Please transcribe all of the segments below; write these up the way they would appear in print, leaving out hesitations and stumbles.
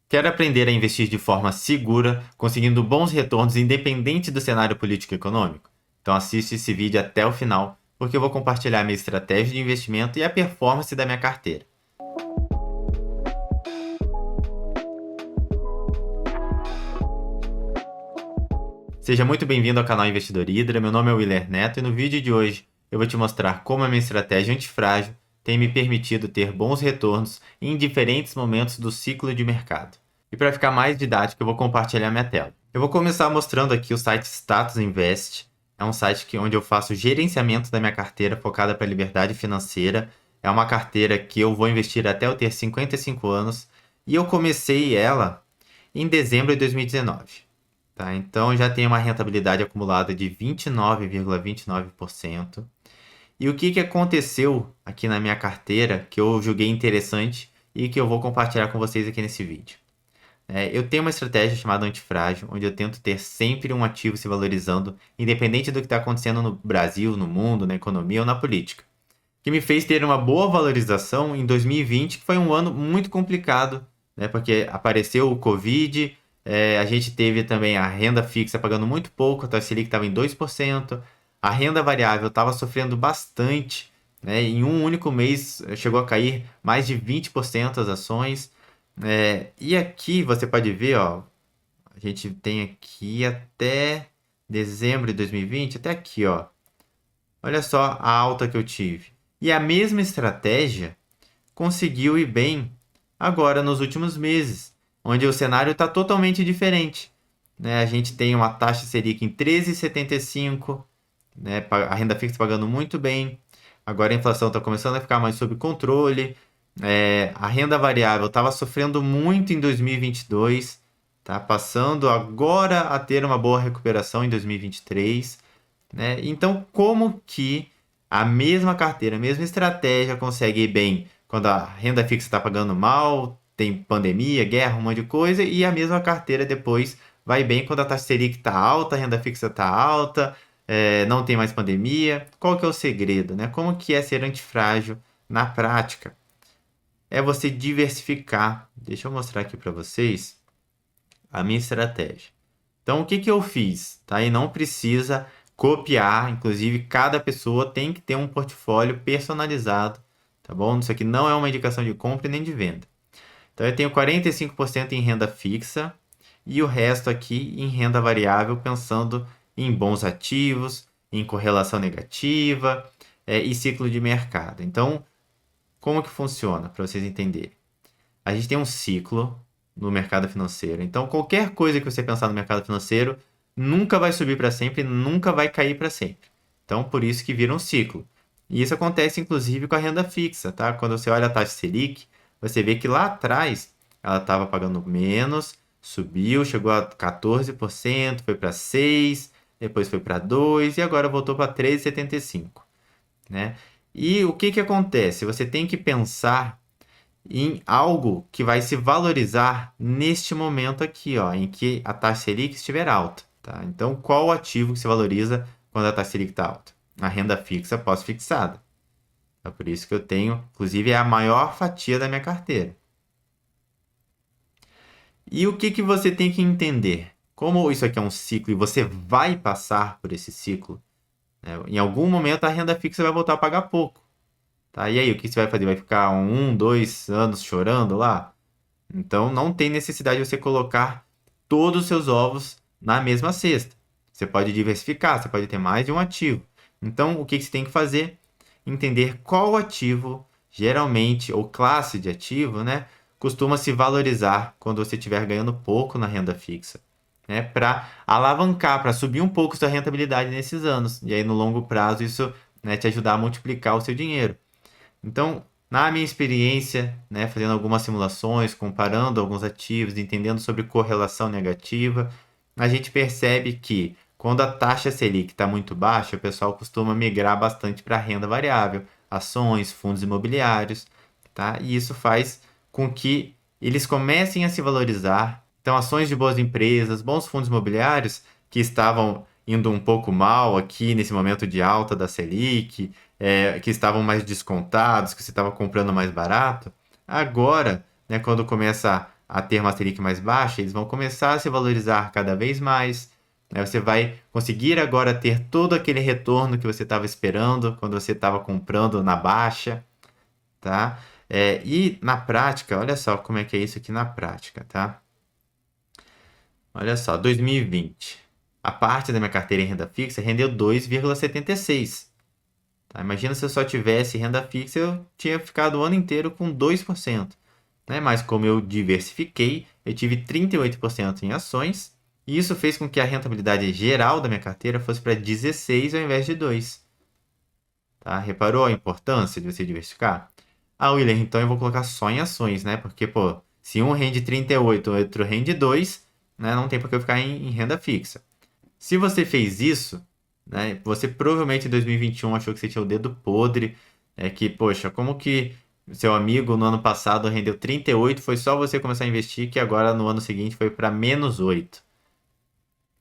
Quero aprender a investir de forma segura, conseguindo bons retornos independente do cenário político e econômico? Então assiste esse vídeo até o final, porque eu vou compartilhar minha estratégia de investimento e a performance da minha carteira. Seja muito bem-vindo ao canal Investidor Hydra, meu nome é Willer Neto e no vídeo de hoje eu vou te mostrar como a minha estratégia antifrágil tem me permitido ter bons retornos em diferentes momentos do ciclo de mercado. E para ficar mais didático, eu vou compartilhar minha tela. Eu vou começar mostrando aqui o site Status Invest. É um site onde eu faço gerenciamento da minha carteira focada para a liberdade financeira. É uma carteira que eu vou investir até eu ter 55 anos e eu comecei ela em dezembro de 2019. Tá? Então já tem uma rentabilidade acumulada de 29,29%. E o que aconteceu aqui na minha carteira que eu julguei interessante e que eu vou compartilhar com vocês aqui nesse vídeo. Eu tenho uma estratégia chamada antifrágil, onde eu tento ter sempre um ativo se valorizando, independente do que está acontecendo no Brasil, no mundo, na economia ou na política. Que me fez ter uma boa valorização em 2020, que foi um ano muito complicado, né, porque apareceu o Covid, a gente teve também a renda fixa pagando muito pouco, a taxa Selic estava em 2%, a renda variável estava sofrendo bastante, né, em um único mês chegou a cair mais de 20% as ações. E aqui você pode ver, ó, a gente tem aqui até dezembro de 2020, até aqui, ó. Olha só a alta que eu tive. E a mesma estratégia conseguiu ir bem agora nos últimos meses, onde o cenário está totalmente diferente. A gente tem uma taxa Selic em 13,75, né, a renda fixa pagando muito bem. Agora a inflação está começando a ficar mais sob controle. A renda variável estava sofrendo muito em 2022, tá passando agora a ter uma boa recuperação em 2023, né? Então, como que a mesma carteira, a mesma estratégia consegue ir bem quando a renda fixa está pagando mal, tem pandemia, guerra, um monte de coisa, e a mesma carteira depois vai bem quando a taxa Selic está alta, a renda fixa está alta, não tem mais pandemia? Qual que é o segredo, né? Como que é ser antifrágil na prática? É você diversificar. Deixa eu mostrar aqui para vocês a minha estratégia. Então, o que eu fiz? Tá? E não precisa copiar, inclusive cada pessoa tem que ter um portfólio personalizado, tá bom? Isso aqui não é uma indicação de compra nem de venda. Então, eu tenho 45% em renda fixa e o resto aqui em renda variável, pensando em bons ativos, em correlação negativa e ciclo de mercado. Então, como que funciona, para vocês entenderem? A gente tem um ciclo no mercado financeiro. Então, qualquer coisa que você pensar no mercado financeiro nunca vai subir para sempre, nunca vai cair para sempre. Então, por isso que vira um ciclo. E isso acontece, inclusive, com a renda fixa, tá? Quando você olha a taxa Selic, você vê que lá atrás ela estava pagando menos, subiu, chegou a 14%, foi para 6%, depois foi para 2% e agora voltou para 13,75%, né? E o que acontece? Você tem que pensar em algo que vai se valorizar neste momento aqui, ó, em que a taxa Selic estiver alta. Tá? Então, qual o ativo que se valoriza quando a taxa Selic está alta? A renda fixa pós-fixada. É por isso que eu tenho, inclusive, é a maior fatia da minha carteira. E o que você tem que entender? Como isso aqui é um ciclo e você vai passar por esse ciclo, né? Em algum momento a renda fixa vai voltar a pagar pouco. Tá? E aí, o que você vai fazer? Vai ficar 2 anos chorando lá? Então, não tem necessidade de você colocar todos os seus ovos na mesma cesta. Você pode diversificar, você pode ter mais de um ativo. Então, o que você tem que fazer? Entender qual ativo, geralmente, ou classe de ativo, né, costuma se valorizar quando você estiver ganhando pouco na renda fixa, né, para alavancar, para subir um pouco sua rentabilidade nesses anos. E aí, no longo prazo, isso, né, te ajudar a multiplicar o seu dinheiro. Então, na minha experiência, né, fazendo algumas simulações, comparando alguns ativos, entendendo sobre correlação negativa, a gente percebe que quando a taxa Selic está muito baixa, o pessoal costuma migrar bastante para a renda variável, ações, fundos imobiliários, tá? E isso faz com que eles comecem a se valorizar. Então, ações de boas empresas, bons fundos imobiliários que estavam indo um pouco mal aqui nesse momento de alta da Selic, que estavam mais descontados, que você estava comprando mais barato, agora, né, quando começa a ter uma Selic mais baixa, eles vão começar a se valorizar cada vez mais. Né? Você vai conseguir agora ter todo aquele retorno que você estava esperando quando você estava comprando na baixa, tá? E na prática, olha só como é que é isso aqui na prática, tá? Olha só, 2020. A parte da minha carteira em renda fixa rendeu 2,76. Tá? Imagina se eu só tivesse renda fixa, eu tinha ficado o ano inteiro com 2%. Né? Mas como eu diversifiquei, eu tive 38% em ações, e isso fez com que a rentabilidade geral da minha carteira fosse para 16 ao invés de 2. Tá? Reparou a importância de você diversificar? Ah, William, então eu vou colocar só em ações, né? Porque, pô, se um rende 38 e o outro rende 2, né? Não tem por que eu ficar em renda fixa. Se você fez isso, né? Você provavelmente em 2021 achou que você tinha o dedo podre, que, poxa, como que seu amigo no ano passado rendeu 38, foi só você começar a investir que agora no ano seguinte foi para -8.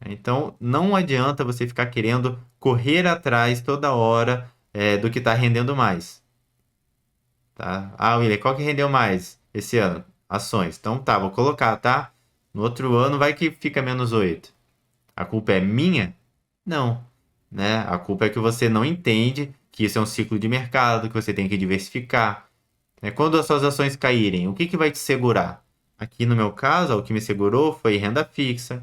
Então, não adianta você ficar querendo correr atrás toda hora do que está rendendo mais. Tá? Ah, William, qual que rendeu mais esse ano? Ações. Então tá, vou colocar, tá? No outro ano vai que fica -8. A culpa é minha? Não. Né? A culpa é que você não entende que isso é um ciclo de mercado, que você tem que diversificar. Quando as suas ações caírem, o que, que vai te segurar? Aqui no meu caso, o que me segurou foi renda fixa,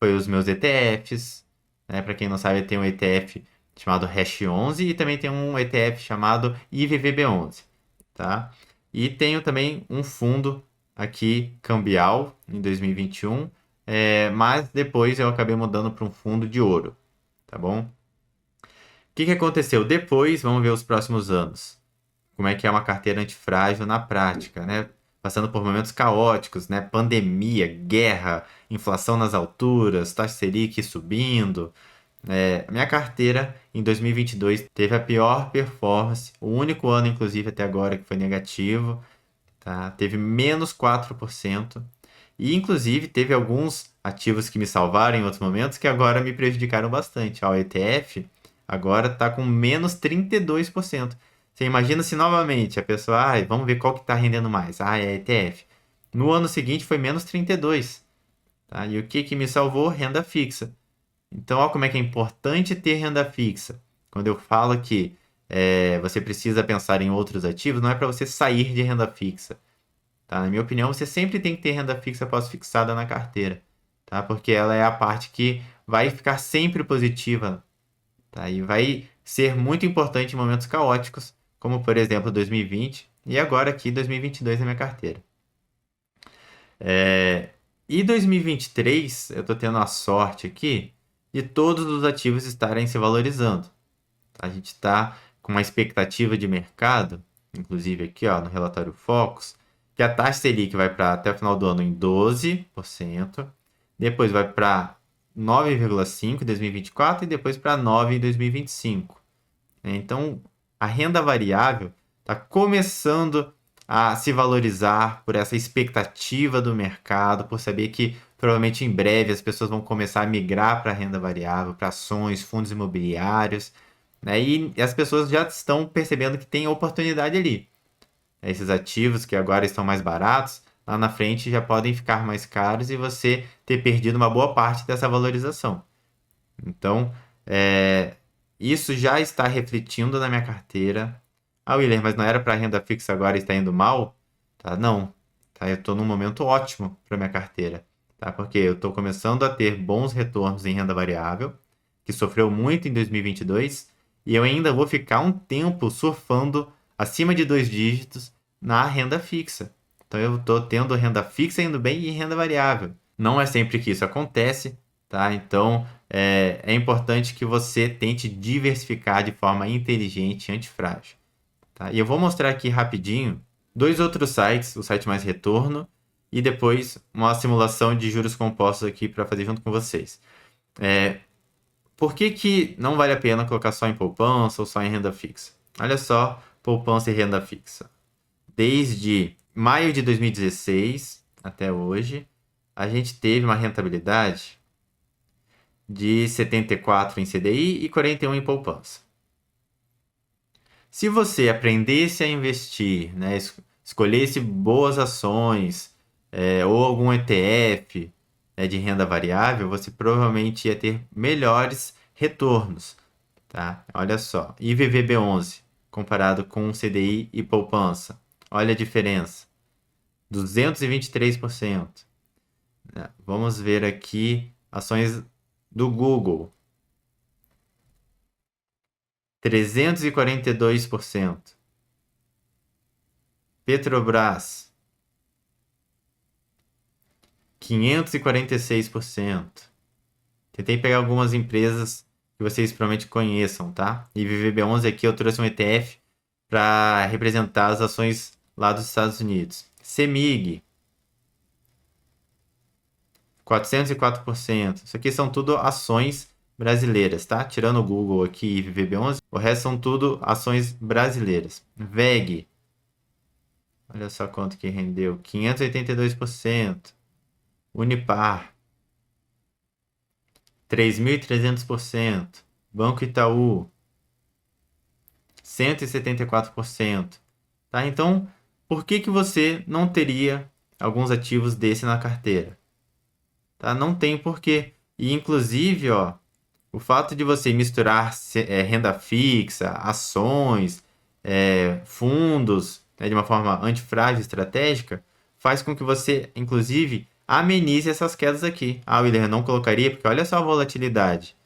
foi os meus ETFs. Né? Para quem não sabe, tem um ETF chamado Hash 11 e também tem um ETF chamado IVVB11. Tá? E tenho também um fundo aqui cambial em 2021, mas depois eu acabei mudando para um fundo de ouro, tá bom? O que, que aconteceu depois? Vamos ver os próximos anos. Como é que é uma carteira antifrágil na prática, né? Passando por momentos caóticos, né? Pandemia, guerra, inflação nas alturas, taxa Selic subindo. Minha carteira em 2022 teve a pior performance, o único ano, inclusive, até agora que foi negativo, tá? Teve -4%. E, inclusive, teve alguns ativos que me salvaram em outros momentos que agora me prejudicaram bastante. O ETF agora está com -32%. Você imagina se novamente a pessoa, vamos ver qual que está rendendo mais. É ETF. No ano seguinte foi -32%. Tá? E o que, que me salvou? Renda fixa. Então, olha como é que é importante ter renda fixa. Quando eu falo que você precisa pensar em outros ativos, não é para você sair de renda fixa. Tá? Na minha opinião, você sempre tem que ter renda fixa pós-fixada na carteira. Tá? Porque ela é a parte que vai ficar sempre positiva. Tá? E vai ser muito importante em momentos caóticos, como por exemplo 2020 e agora aqui 2022 na minha carteira. E 2023, eu estou tendo a sorte aqui de todos os ativos estarem se valorizando. A gente está com uma expectativa de mercado, inclusive aqui ó, no relatório Focus, que a taxa Selic vai para até o final do ano em 12%, depois vai para 9,5% em 2024 e depois para 9% em 2025. Então, a renda variável está começando a se valorizar por essa expectativa do mercado, por saber que provavelmente em breve as pessoas vão começar a migrar para a renda variável, para ações, fundos imobiliários, né? E as pessoas já estão percebendo que tem oportunidade ali. Esses ativos que agora estão mais baratos, lá na frente já podem ficar mais caros e você ter perdido uma boa parte dessa valorização. Então, isso já está refletindo na minha carteira. William, mas não era para renda fixa agora e está indo mal? Tá? Não. Tá? Eu estou num momento ótimo para minha carteira. Tá? Porque eu estou começando a ter bons retornos em renda variável, que sofreu muito em 2022, e eu ainda vou ficar um tempo surfando acima de 2 dígitos na renda fixa. Então eu estou tendo renda fixa indo bem e renda variável. Não é sempre que isso acontece, tá? Então é importante que você tente diversificar de forma inteligente e antifrágil. Tá? E eu vou mostrar aqui rapidinho 2 outros sites, o site Mais Retorno e depois uma simulação de juros compostos aqui para fazer junto com vocês. Por que, que não vale a pena colocar só em poupança ou só em renda fixa? Olha só, poupança e renda fixa. Desde maio de 2016 até hoje, a gente teve uma rentabilidade de 74 em CDI e 41 em poupança. Se você aprendesse a investir, né, escolhesse boas ações, ou algum ETF, de renda variável, você provavelmente ia ter melhores retornos, tá? Olha só, IVVB11 comparado com CDI e poupança, olha a diferença, 223%. Né? Vamos ver aqui ações do Google, 342%. Petrobras, 546%. Tentei pegar algumas empresas que vocês provavelmente conheçam, tá? E VVB11 aqui eu trouxe um ETF para representar as ações lá dos Estados Unidos. CEMIG, 404%. Isso aqui são tudo ações brasileiras, tá? Tirando o Google aqui e VVB11, o resto são tudo ações brasileiras. VEG, olha só quanto que rendeu, 582%. Unipar, 3.300%. Banco Itaú, 174%. Tá? Então, por que que você não teria alguns ativos desse na carteira? Tá? Não tem porquê. E, inclusive, ó, o fato de você misturar renda fixa, ações, fundos, né, de uma forma antifrágil estratégica, faz com que você, inclusive, amenize essas quedas aqui. Ah, William, eu não colocaria porque olha só a volatilidade.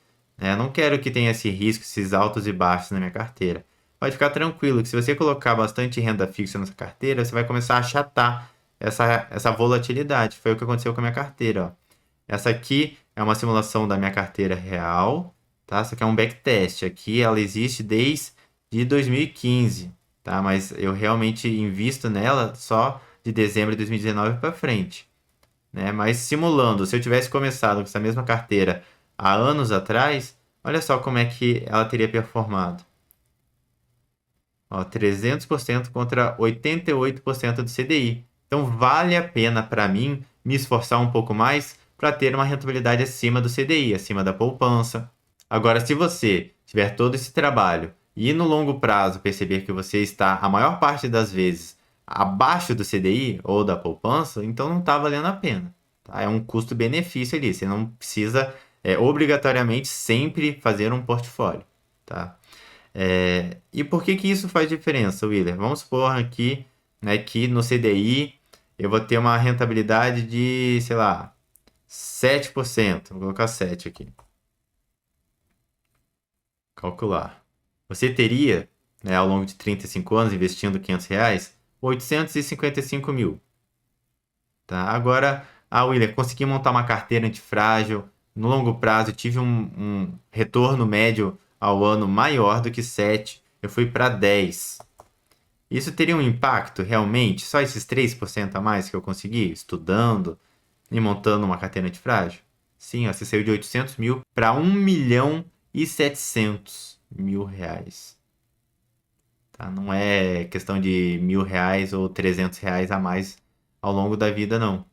Eu não quero que tenha esse risco, esses altos e baixos na minha carteira. Pode ficar tranquilo que se você colocar bastante renda fixa nessa carteira, você vai começar a achatar essa volatilidade. Foi o que aconteceu com a minha carteira. Ó. Essa aqui é uma simulação da minha carteira real, tá? Isso aqui é um backtest. Aqui ela existe desde 2015, tá? Mas eu realmente invisto nela só de dezembro de 2019 para frente, né? Mas simulando, se eu tivesse começado com essa mesma carteira há anos atrás, olha só como é que ela teria performado. Ó, 300% contra 88% do CDI. Então vale a pena para mim me esforçar um pouco mais para ter uma rentabilidade acima do CDI, acima da poupança. Agora, se você tiver todo esse trabalho e no longo prazo perceber que você está, a maior parte das vezes, abaixo do CDI ou da poupança, então não está valendo a pena. Tá? É um custo-benefício ali. Você não precisa obrigatoriamente sempre fazer um portfólio. Tá? E por que que isso faz diferença, Willer? Vamos supor aqui, né, que no CDI eu vou ter uma rentabilidade de, sei lá, 7%. Vou colocar 7 aqui. Calcular. Você teria, né, ao longo de 35 anos, investindo R$ 500, 855 mil. Tá? Agora, Willer, consegui montar uma carteira antifrágil. No longo prazo, tive um retorno médio ao ano maior do que 7. Eu fui para 10. Isso teria um impacto realmente? Só esses 3% a mais que eu consegui estudando e montando uma carteira antifrágil? Sim, ó, você saiu de 800 mil para 1.700.000 reais. Tá? Não é questão de R$ 1.000 ou R$ 300 a mais ao longo da vida, não.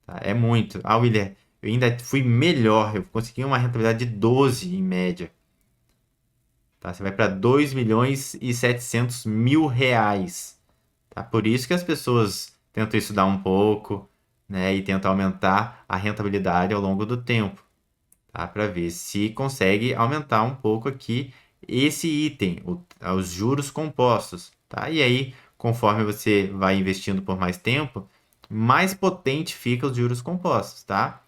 Tá? É muito. William, eu ainda fui melhor. Eu consegui uma rentabilidade de 12 em média. Tá? Você vai para 2.700.000 reais. Tá? Por isso que as pessoas tentam estudar um pouco, né, e tentam aumentar a rentabilidade ao longo do tempo. Tá? Para ver se consegue aumentar um pouco aqui esse item, os juros compostos. Tá? E aí, conforme você vai investindo por mais tempo, mais potente fica os juros compostos. Tá?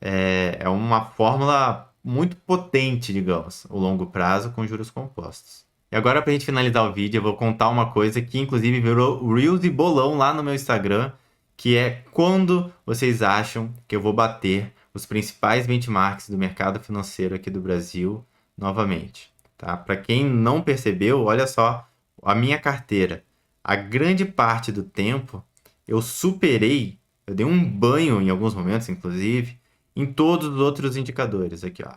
É uma fórmula muito potente, digamos, o longo prazo com juros compostos. E agora, para a gente finalizar o vídeo, eu vou contar uma coisa que inclusive virou Reels e bolão lá no meu Instagram, que é quando vocês acham que eu vou bater os principais benchmarks do mercado financeiro aqui do Brasil novamente. Tá? Para quem não percebeu, olha só a minha carteira. A grande parte do tempo eu superei, eu dei um banho em alguns momentos, inclusive, em todos os outros indicadores aqui, ó.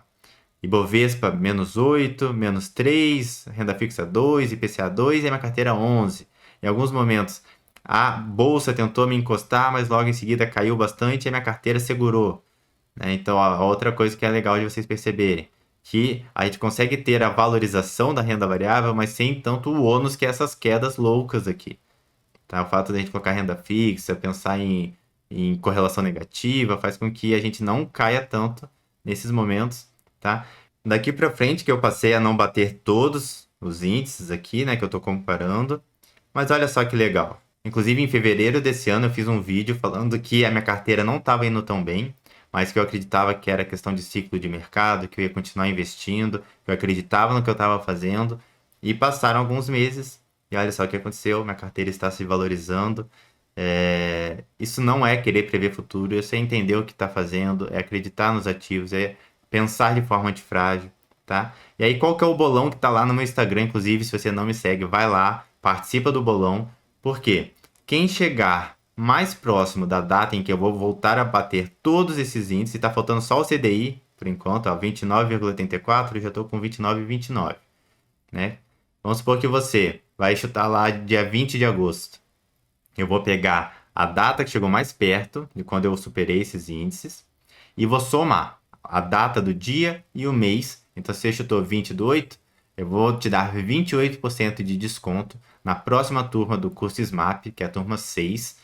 Ibovespa -8, -3, renda fixa 2, IPCA 2 e a minha carteira 11. Em alguns momentos a bolsa tentou me encostar, mas logo em seguida caiu bastante e a minha carteira segurou. Né? Então, a outra coisa que é legal de vocês perceberem, que a gente consegue ter a valorização da renda variável, mas sem tanto o ônus que é essas quedas loucas aqui. Tá? O fato de a gente colocar renda fixa, pensar em em correlação negativa, faz com que a gente não caia tanto nesses momentos, tá? Daqui para frente que eu passei a não bater todos os índices aqui, né, que eu estou comparando, mas olha só que legal. Inclusive, em fevereiro desse ano, eu fiz um vídeo falando que a minha carteira não estava indo tão bem, mas que eu acreditava que era questão de ciclo de mercado, que eu ia continuar investindo, que eu acreditava no que eu estava fazendo. E passaram alguns meses, e olha só o que aconteceu, minha carteira está se valorizando. Isso não é querer prever futuro, isso é entender o que está fazendo, é acreditar nos ativos, é pensar de forma antifrágil, tá? E aí, qual que é o bolão que está lá no meu Instagram? Inclusive, se você não me segue, vai lá, participa do bolão. Por quê? Quem chegar mais próximo da data em que eu vou voltar a bater todos esses índices, está faltando só o CDI, por enquanto, ó, 29,84, eu já estou com 29,29, né? Vamos supor que você vai chutar lá dia 20 de agosto. Eu vou pegar a data que chegou mais perto de quando eu superei esses índices e vou somar a data do dia e o mês. Então, se você chutou 20 do 8, eu vou te dar 28% de desconto na próxima turma do curso SMAP, que é a turma 6,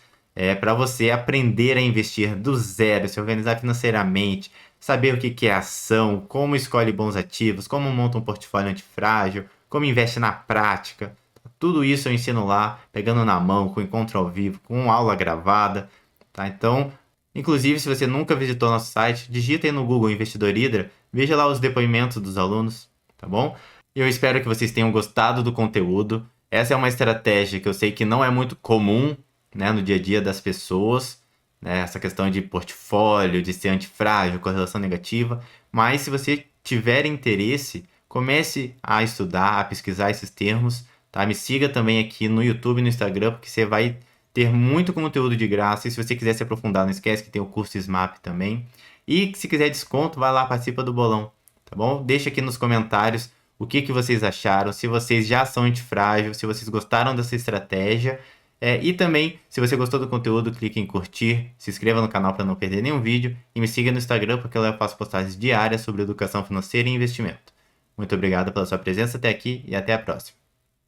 para você aprender a investir do zero, se organizar financeiramente, saber o que é ação, como escolhe bons ativos, como monta um portfólio antifrágil, como investe na prática. Tudo isso eu ensino lá, pegando na mão, com encontro ao vivo, com aula gravada, tá? Então, inclusive, se você nunca visitou nosso site, digita aí no Google Investidor Hydra, veja lá os depoimentos dos alunos, tá bom? Eu espero que vocês tenham gostado do conteúdo. Essa é uma estratégia que eu sei que não é muito comum, né, no dia a dia das pessoas, né, essa questão de portfólio, de ser antifrágil, correlação negativa, mas se você tiver interesse, comece a estudar, a pesquisar esses termos, tá? Me siga também aqui no YouTube e no Instagram, porque você vai ter muito conteúdo de graça. E se você quiser se aprofundar, não esquece que tem o curso SMAP também. E se quiser desconto, vai lá, participa do bolão, tá bom? Deixa aqui nos comentários o que vocês acharam, se vocês já são antifrágil, se vocês gostaram dessa estratégia. E também, se você gostou do conteúdo, clique em curtir, se inscreva no canal para não perder nenhum vídeo e me siga no Instagram, porque lá eu faço postagens diárias sobre educação financeira e investimento. Muito obrigado pela sua presença até aqui e até a próxima.